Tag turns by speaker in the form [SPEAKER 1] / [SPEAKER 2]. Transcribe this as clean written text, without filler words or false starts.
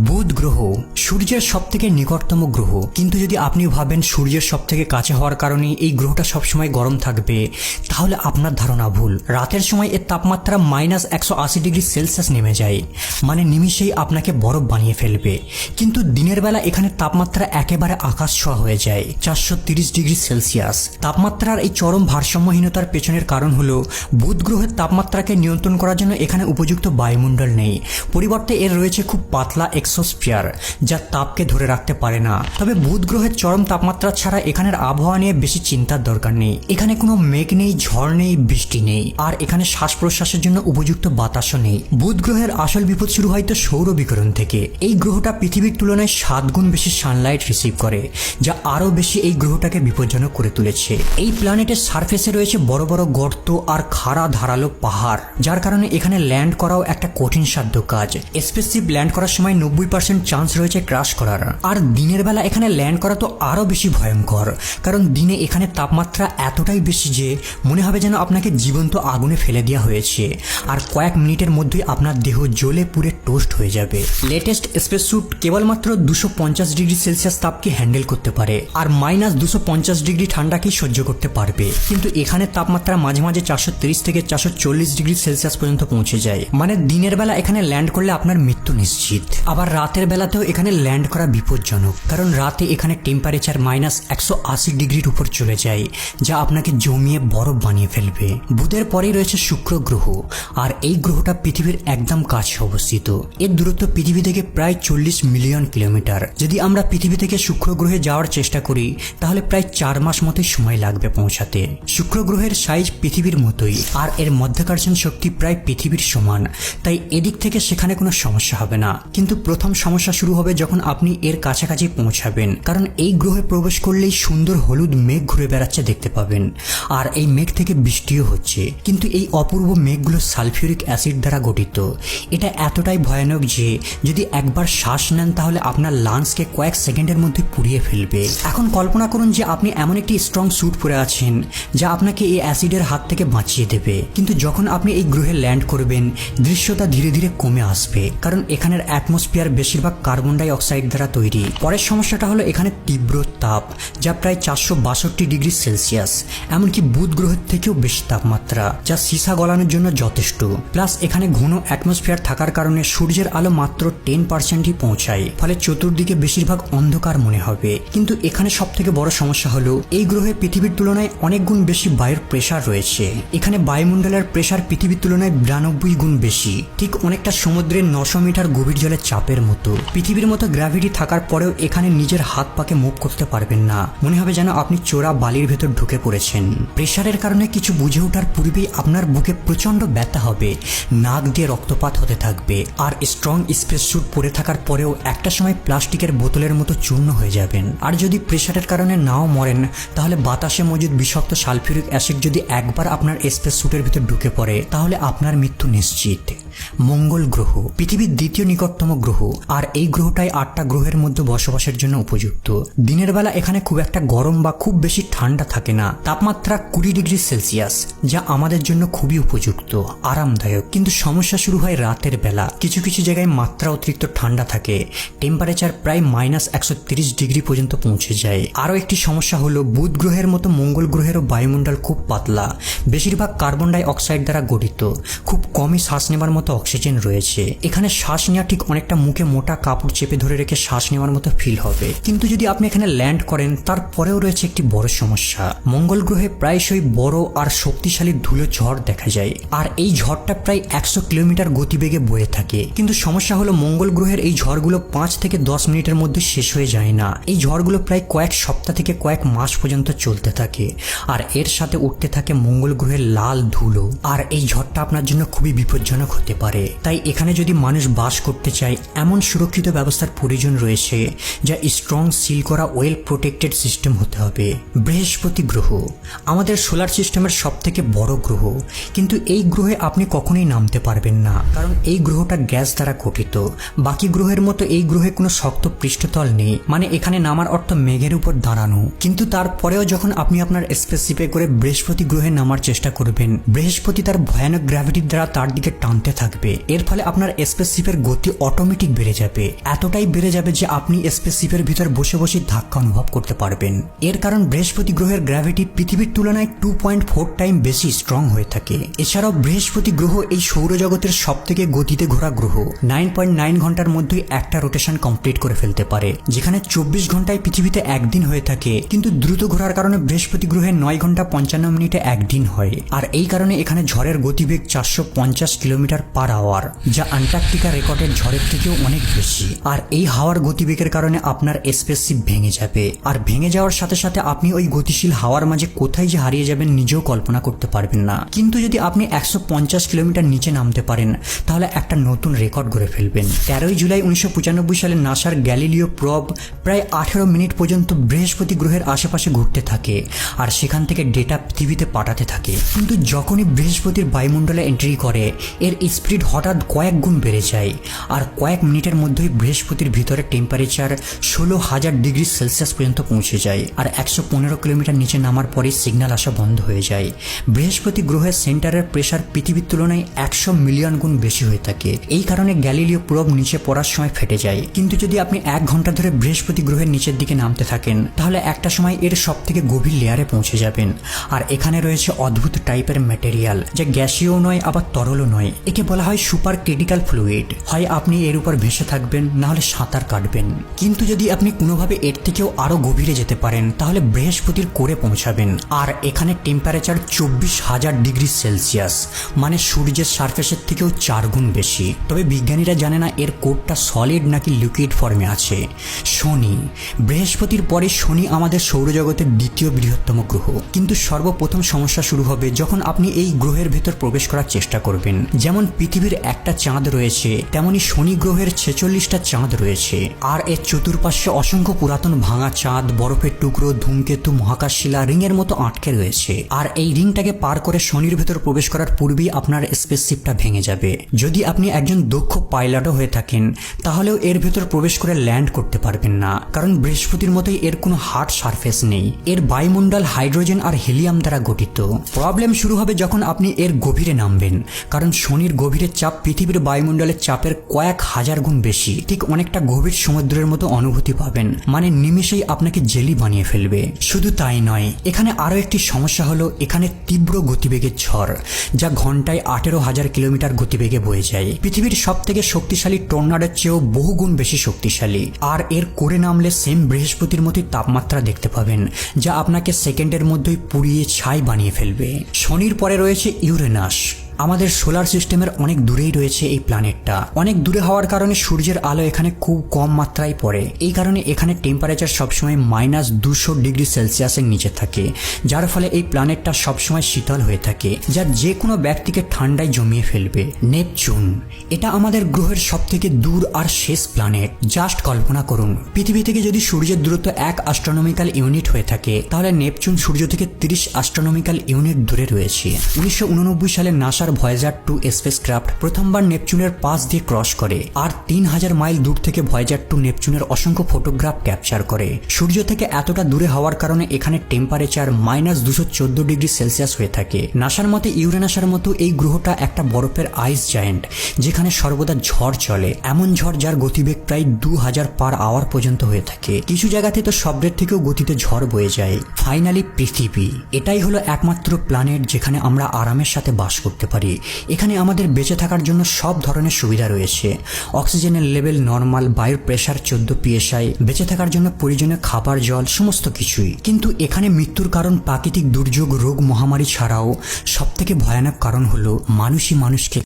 [SPEAKER 1] বুধ গ্রহ সূর্যের সবথেকে নিকটতম গ্রহ, কিন্তু যদি আপনি ভাবেন সূর্যের সবথেকে কাছে হওয়ার কারণে এই গ্রহটা সবসময় গরম থাকবে, তাহলে আপনার ধারণা ভুল। রাতের সময় এর তাপমাত্রা -180°C নেমে যায়, মানে নিমিষেই আপনাকে বরফ বানিয়ে ফেলবে। কিন্তু দিনের বেলা এখানে তাপমাত্রা একেবারে আকাশ ছোঁয়া হয়ে যায়, 430°C। তাপমাত্রার এই চরম ভারসাম্যহীনতার পেছনের কারণ হলো বুধ গ্রহের তাপমাত্রাকে নিয়ন্ত্রণ করার জন্য এখানে উপযুক্ত বায়ুমণ্ডল নেই। পরিবর্তে এর রয়েছে খুব পাতলা এক্সোস্ফিয়ার, যা তাপকে ধরে রাখতে পারে না। তবে বুধ গ্রহের চরম তাপমাত্রা ছাড়া এখানের আবহাওয়া নিয়ে বেশি চিন্তার দরকার নেই। এখানে কোনো মেঘ নেই, ঝড় নেই, বৃষ্টি নেই, আর এখানে শ্বাস প্রশ্বাসের জন্য উপযুক্ত বাতাসও নেই। বুধ গ্রহের আসল বিপদ শুরু হয়তো সৌর বিকিরণ থেকে। এই গ্রহটা পৃথিবীর তুলনায় 7 গুণ বেশি সানলাইট রিসিভ করে, যা আরও বেশি এই গ্রহটাকে বিপজ্জনক করে তুলেছে। এই প্ল্যানেটের সারফেসে রয়েছে বড় বড় গর্ত আর খাড়া ধারালো পাহাড়, যার কারণে এখানে ল্যান্ড করাও একটা কঠিন সাধ্য কাজ। স্পেসশিপ ল্যান্ড করার সময় 90% চান্স রয়েছে ক্র্যাশ করার। আর দিনের বেলা এখানে ল্যান্ড করা তো আরও বেশি ভয়ঙ্কর, কারণ দিনে এখানে তাপমাত্রা এতটাই বেশি যে মনে হবে যেন আপনাকে জীবন্ত আগুনে ফেলে দেওয়া হয়েছে, আর কয়েক মিনিটের মধ্যেই আপনার দেহ জ্বলে পুড়ে টোস্ট হয়ে যাবে। লেটেস্ট স্পেস স্যুট কেবলমাত্র 250°C তাপকে হ্যান্ডেল করতে পারে, আর -250° ঠান্ডাকেই সহ্য করতে পারবে। কিন্তু এখানে তাপমাত্রা মাঝে মাঝে 430 থেকে 440°C পর্যন্ত পৌঁছে যায়, মানে দিনের বেলা এখানে ল্যান্ড করলে আপনার মৃত্যু নিশ্চিত। আবার রাতের বেলাতেও এখানে ল্যান্ড করা বিপজ্জনক, কারণ রাতে এখানে টেম্পারেচার -180°-র উপর চলে যায়, যা আপনাকে জমিয়ে বরফ বানিয়ে ফেলবে। বুধের পরেই রয়েছে শুক্র গ্রহ, আর এই গ্রহটা পৃথিবীর একদম কাছে অবস্থিত। এর দূরত্ব পৃথিবী থেকে প্রায় 40 মিলিয়ন কিলোমিটার। যদি আমরা পৃথিবী থেকে শুক্র গ্রহে যাওয়ার চেষ্টা করি, তাহলে প্রায় 4 মাস মতোই সময় লাগবে পৌঁছাতে। শুক্র গ্রহের সাইজ পৃথিবীর মতোই, আর এর মধ্যাকর্ষণ শক্তি প্রায় পৃথিবীর সমান, তাই এদিক থেকে সেখানে কোনো সমস্যা হবে না। কিন্তু প্রথম সমস্যা শুরু হবে যখন আপনি এর কাছাকাছি পৌঁছাবেন, কারণ এই গ্রহে প্রবেশ করলেই সুন্দর হলুদ মেঘ ঘুরে বেড়াচ্ছে দেখতে পাবেন, আর এই মেঘ থেকে বৃষ্টিও হচ্ছে। কিন্তু এই অপূর্ব মেঘগুলো সালফিউরিক অ্যাসিড দ্বারা গঠিত। এটা এতটাই ভয়ানক যে যদি একবার শ্বাস নেন তাহলে আপনার লাংসকে কয়েক সেকেন্ডের মধ্যে পুড়িয়ে ফেলবে। এখন কল্পনা করুন যে আপনি এমন একটি স্ট্রং স্যুট পরে আছেন যা আপনাকে এই অ্যাসিডের হাত থেকে বাঁচিয়ে দেবে, কিন্তু যখন আপনি এই গ্রহে ল্যান্ড করবেন দৃশ্যটা ধীরে ধীরে কমে আসবে, কারণ এখানের অ্যাটমসফিয়ার বেশিরভাগ কার্বন ডাই অক্সাইড দ্বারা তৈরি। পরের সমস্যাটা হলো এখানে তীব্র তাপ, যা প্রায় 462°C, এমনকি বুধ গ্রহের থেকেও বেশি তাপমাত্রা, যা সীসা গলানোর জন্য যথেষ্ট। প্লাস এখানে ঘন অ্যাটমসফিয়ার থাকার কারণে সূর্যের আলো মাত্র 10%ই পৌঁছায়, ফলে চতুর্দিকে বেশিরভাগ অন্ধকার মনে হবে। কিন্তু এখানে সব থেকে বড় সমস্যা হলো এই গ্রহে পৃথিবীর তুলনায় অনেক গুণ বেশি বায়ুর প্রেসার রয়েছে। এখানে বায়ুমণ্ডলের প্রেসার পৃথিবীর তুলনায় 92 গুণ বেশি, ঠিক অনেকটা সমুদ্রের 900 মিটার গভীর জলের চাপের মতো। পৃথিবীর মতো গ্র্যাভিটি থাকার পরেও এখানে নিজের হাত পাকে মুভ করতে পারবেন না, মনে হবে যেন আপনি চোরা বালির ভেতর ঢুকে পড়েছেন। প্রেসারের কারণে কিছু বুঝে ওঠার পূর্বেই আপনার বুকে প্রচন্ড ব্যথা হবে, নাক দিয়ে রক্তপাত হতে থাকবে, আর স্ট্রং স্পেস স্যুট পরে থাকার পরেও একটা সময় প্লাস্টিকের বোতলের মতো চূর্ণ হয়ে যাবেন। আর যদি প্রেসারের কারণে নাও মরেন, তাহলে বাতাসে মজুদ বিষাক্ত সালফিউরিক অ্যাসিড যদি একবার আপনার স্পেস স্যুটের ভিতর ঢুকে পড়ে, তাহলে আপনার মৃত্যু নিশ্চিত। মঙ্গল গ্রহ পৃথিবীর দ্বিতীয় নিকটতম গ্রহ, আর এই গ্রহটাই 8টা গ্রহের মধ্যে বসবাসের জন্য উপযুক্ত। দিনের বেলা এখানে খুব একটা গরম বা খুব বেশি ঠান্ডা থাকে না, তাপমাত্রা 20°C, যা আমাদের জন্য খুবই উপযুক্ত, আরামদায়ক। কিন্তু সমস্যা শুরু হয় রাতের বেলা। কিছু কিছু জায়গায় মাত্রা অতিরিক্ত ঠান্ডা থাকে, টেম্পারেচার প্রায় -130° পর্যন্ত পৌঁছে যায়। আরও একটি সমস্যা হলো বুধ গ্রহের মতো মঙ্গল গ্রহেরও বায়ুমণ্ডল খুব পাতলা, বেশিরভাগ কার্বন ডাই অক্সাইড দ্বারা গঠিত, খুব কমই শ্বাস নেবার মতো অক্সিজেন রয়েছে। এখানে শ্বাস নেওয়া ঠিক অনেকটা মুখে মোটা কাপড় চেপে ধরে রেখে শ্বাস নেওয়ার মতো ফিল হবে। কিন্তু যদি আপনি এখানে ল্যান্ড করেন, তারপরেও রয়েছে একটি বড় সমস্যা। মঙ্গল গ্রহে প্রায়শই বড় আর শক্তিশালী ধুলো ঝড় দেখা যায়, আর এই ঝড়টা প্রায় 100 কিলোমিটার গতিবেগে বয়ে থাকে। কিন্তু সমস্যা হলো মঙ্গল গ্রহের এই ঝড়গুলো 5 থেকে 10 মিনিটের মধ্যে শেষ হয়ে যায় না। এই ঝড়গুলো প্রায় কয়েক সপ্তাহ থেকে কয়েক মাস পর্যন্ত চলতে থাকে, আর এর সাথে উঠতে থাকে মঙ্গল গ্রহের লাল ধুলো। আর এই ঝড়টা আপনার জন্য খুবই বিপজ্জনক হতে পারে। তাই এখানে যদি মানুষ বাস করতে চায় এমন সুরক্ষিত ব্যবস্থার প্রয়োজন রয়েছে, যা স্ট্রং সিল করা ওয়েল প্রোটেক্টেড সিস্টেম হতে হবে। বৃহস্পতি গ্রহ আমাদের সোলার সিস্টেমের সবথেকে বড় গ্রহ, কিন্তু এই গ্রহে আপনি কখনোই নামতে পারবেন না, কারণ এই গ্রহটা গ্যাস দ্বারা গঠিত। বাকি গ্রহের মতো এই গ্রহে কোনো শক্ত পৃষ্ঠতল নেই, মানে এখানে নামার অর্থ মেঘের উপর দাঁড়ানো। কিন্তু তারপরেও যখন আপনি আপনার স্পেসশিপে করে বৃহস্পতি গ্রহে নামার চেষ্টা করবেন, বৃহস্পতি তার ভয়ানক গ্র্যাভিটির দ্বারা তার দিকে টানতে থাকবে। এর ফলে আপনার স্পেসশিপের গতি অটোমেটিক বেড়ে যাবে, এতটাই বেড়ে যাবে যে আপনি স্পেসশিপের ভিতর বসে বসে ধাক্কা অনুভব করতে পারবেন। এর কারণ বৃহস্পতি গ্রহের গ্র্যাভিটি পৃথিবীর তুলনায় 2.4 টাইম বেশি স্ট্রং হয়ে থাকে। এছাড়াও বৃহস্পতি গ্রহ এই সৌরজগতের সবথেকে গতিতে ঘোরা গ্রহ। 9.9 ঘন্টার মধ্যেই একটা রোটেশন কমপ্লিট করে ফেলতে পারে, যেখানে 24 ঘন্টায় পৃথিবীতে একদিন হয়ে থাকে, কিন্তু দ্রুত ঘোরার কারণে বৃহস্পতি গ্রহে 9 ঘন্টা 55 মিনিটে একদিন হয়। আর এই কারণে এখানে ঝড়ের গতিবেগ 450 কিলোমিটার পার আওয়ার, যা আন্টার্কটিকা রেকর্ডের ঝড়ের থেকেও অনেক বেশি। আর এই হাওয়ার গতিবেগের কারণে আপনার স্পেসশিপ ভেঙে যাবে, আর ভেঙে যাওয়ার সাথে সাথে আপনি ওই গতিশীল হাওয়ার মাঝে কোথায় যে হারিয়ে যাবেন নিজেও কল্পনা করতে পারবেন না। কিন্তু যদি আপনি 150 কিলোমিটার নিচে নামতে পারেন, তাহলে একটা নতুন রেকর্ড গড়ে ফেলবেন। 13 জুলাই 1995 সালে নাসার গ্যালিলিও প্রব প্রায় 18 মিনিট পর্যন্ত বৃহস্পতি গ্রহের আশেপাশে ঘুরতে থাকে, আর সেখান থেকে ডেটা পৃথিবীতে পাঠাতে থাকে। কিন্তু যখনই বৃহস্পতির বায়ুমণ্ডলে এন্ট্রি করে, এর স্পিড হঠাৎ কয়েক গুণ বেড়ে যায়, আর কয়েক মিনিটের মধ্যেই বৃহস্পতির ভিতরে টেম্পারেচার 16,000 ডিগ্রি সেলসিয়াস পর্যন্ত পৌঁছে যায়। আর 115 কিলোমিটার নিচে নামার পরেই সিগন্যাল আসা বন্ধ হয়ে যায়। বৃহস্পতি গ্রহের সেন্টারের প্রেসার পৃথিবীর তুলনায় 100 মিলিয়ন গুণ বেশি হয়ে থাকে। এই কারণে গ্যালিলিও প্রব নিচে পড়ার সময় ফেটে যায়। কিন্তু যদি আপনি 1 ঘন্টা ধরে বৃহস্পতি গ্রহের নিচের দিকে নামতে থাকেন, তাহলে একটা সময় এর সবথেকে গভীর লেয়ারে পৌঁছে যাবেন। আর এখানে রয়েছে অদ্ভুত টাইপের ম্যাটেরিয়াল, যা গ্যাসীয় নয় আবার তরলও নয়। একে বলা হয় সুপার ক্রিটিক্যাল ফ্লুইড। হয় আপনি এর উপর ভেসে থাকবেন, না হলে সাঁতার কাটবেন। কিন্তু যদি আপনি কোনোভাবে এর থেকেও আরো গভীরে যেতে পারেন, তাহলে বৃহস্পতির কোরে পৌঁছাবেন। আর এখানে টেম্পারেচার 24,000 ডিগ্রি সেলসিয়াস, মানে সূর্যের সারফেসের থেকেও 4 গুণ বেশি। তবে বিজ্ঞানীরা জানে না এর কোরটা সলিড নাকি লিকুইড ফর্মে আছে। শনি বৃহস্পতির পরে শনি আমাদের সৌরজগতের দ্বিতীয় বৃহত্তম গ্রহ। কিন্তু সর্বপ্রথম সমস্যা শুরু হবে যখন আপনি এই গ্রহের ভেতর প্রবেশ করার চেষ্টা করবেন। যেমন পৃথিবীর একটা চাঁদ রয়েছে, তেমনি শনি গ্রহের 46টা চাঁদ রয়েছে। আর এর চতুর্পাশে অসংখ্য পুরাতন ভাঙা চাঁদ, বরফের টুকরো, ধূমকেতু, মহাকাশ শিলা রিংয়ের মতো আটকে রয়েছে। আর এই রিংটাকে পার করে শনির ভেতর প্রবেশ করার পূর্বেই আপনার স্পেসশিপটা ভেঙে যাবে। যদি আপনি একজন দক্ষ পাইলটও হয়ে থাকেন, তাহলেও এর ভেতর প্রবেশ করে ল্যান্ড করতে পারবেন না, কারণ বৃহস্পতির মতোই এর কোনো হার্ড সারফেস নেই। এর বায়ুমণ্ডল হাইড্রোজেন আর হিলিয়াম দ্বারা গঠিত। প্রবলেম শুরু হবে যখন আপনি এর গভীরে নামবেন, কারণ শনির গভীরের চাপ পৃথিবীর বায়ুমণ্ডলের চাপের কয়েক হাজার গুণ বেশি। ঠিক অনেকটা গভীর সমুদ্রের মতো অনুভূতি পাবেন, মানে নিমেষেই আপনাকে জেলি বানিয়ে ফেলবে। শুধু তাই নয়, এখানে আরো একটি সমস্যা হলো এখানে তীব্র গতিবেগের ঝড়, যা ঘন্টায় 18,000 কিলোমিটার গতিবেগে বয়ে যায়। পৃথিবীর সব থেকে শক্তিশালী টর্নাডোর চেয়েও বহুগুণ বেশি শক্তিশালী। আর এর কোরে নামলে সেম বৃহস্পতির মতোই তাপমাত্রা দেখতে পাবেন, যা আপনাকে সেকেন্ডের মধ্যেই পুড়িয়ে ছাই বানিয়ে ফেলবে। শনির পরে রয়েছে ইউরেনাস। আমাদের সোলার সিস্টেমের অনেক দূরেই রয়েছে এই প্ল্যানেটটা। অনেক দূরে হওয়ার কারণে সূর্যের আলো এখানে খুব কম মাত্রায় পড়ে। এই কারণে এখানে টেম্পারেচার সবসময় -200 ডিগ্রি সেলসিয়াসের নিচে থাকে, যার ফলে এই প্ল্যানেটটা সবসময় শীতল হয়ে থাকে, যা যে কোনো ব্যক্তিকে ঠান্ডায় জমিয়ে ফেলবে। নেপচুন এটা আমাদের গ্রহের সব থেকে দূর আর শেষ প্ল্যানেট। জাস্ট কল্পনা করুন, পৃথিবী থেকে যদি সূর্যের দূরত্ব 1 অ্যাস্ট্রোনমিক্যাল ইউনিট হয়ে থাকে, তাহলে নেপচুন সূর্য থেকে 30 অ্যাস্ট্রোনমিক্যাল ইউনিট দূরে রয়েছে। 1989 সালে নাসার ভয়েজার 2 স্পেসক্রাফট প্রথমবার নেপচুনের পাশ দিয়ে ক্রস করে, আর 3000 মাইল দূর থেকে ভয়েজার 2 নেপচুনের অসংখ্য ফটোগ্রাফ ক্যাপচার করে। সূর্য থেকে এতটা দূরে হওয়ার কারণে এখানে টেম্পারেচার -214 ডিগ্রি সেলসিয়াস হয়ে থাকে। নাসার মতে ইউরেনাসের মতো এই গ্রহটা একটা বরফের আইস জায়ান্ট, যেখানে সর্বদা ঝড় চলে, এমন ঝড় যার গতিবেগ প্রায় 2000 পার আওয়ার পর্যন্ত হয়ে থাকে। কিছু জায়গাতে তো শব্দের থেকেও গতিতে ঝড় বয়ে যায়। ফাইনালি পৃথিবী, এটাই হলো একমাত্র প্ল্যানেট যেখানে আমরা আরামের সাথে বাস করতে পারি। এখানে আমাদের বেঁচে থাকার জন্য সব ধরনের সুবিধা রয়েছে। অক্সিজেনের লেভেল নরমাল, বায়ুর প্রেসার 14 PSI, বেঁচে থাকার জন্য প্রয়োজনীয় খাবার, জল, সমস্ত কিছুই। কিন্তু এখানে মৃত্যুর কারণ প্রাকৃতিক দুর্যোগ, রোগ, মহামারী ছাড়াও সবথেকে ভয়ানক কারণ হলো মানুষই মানুষকে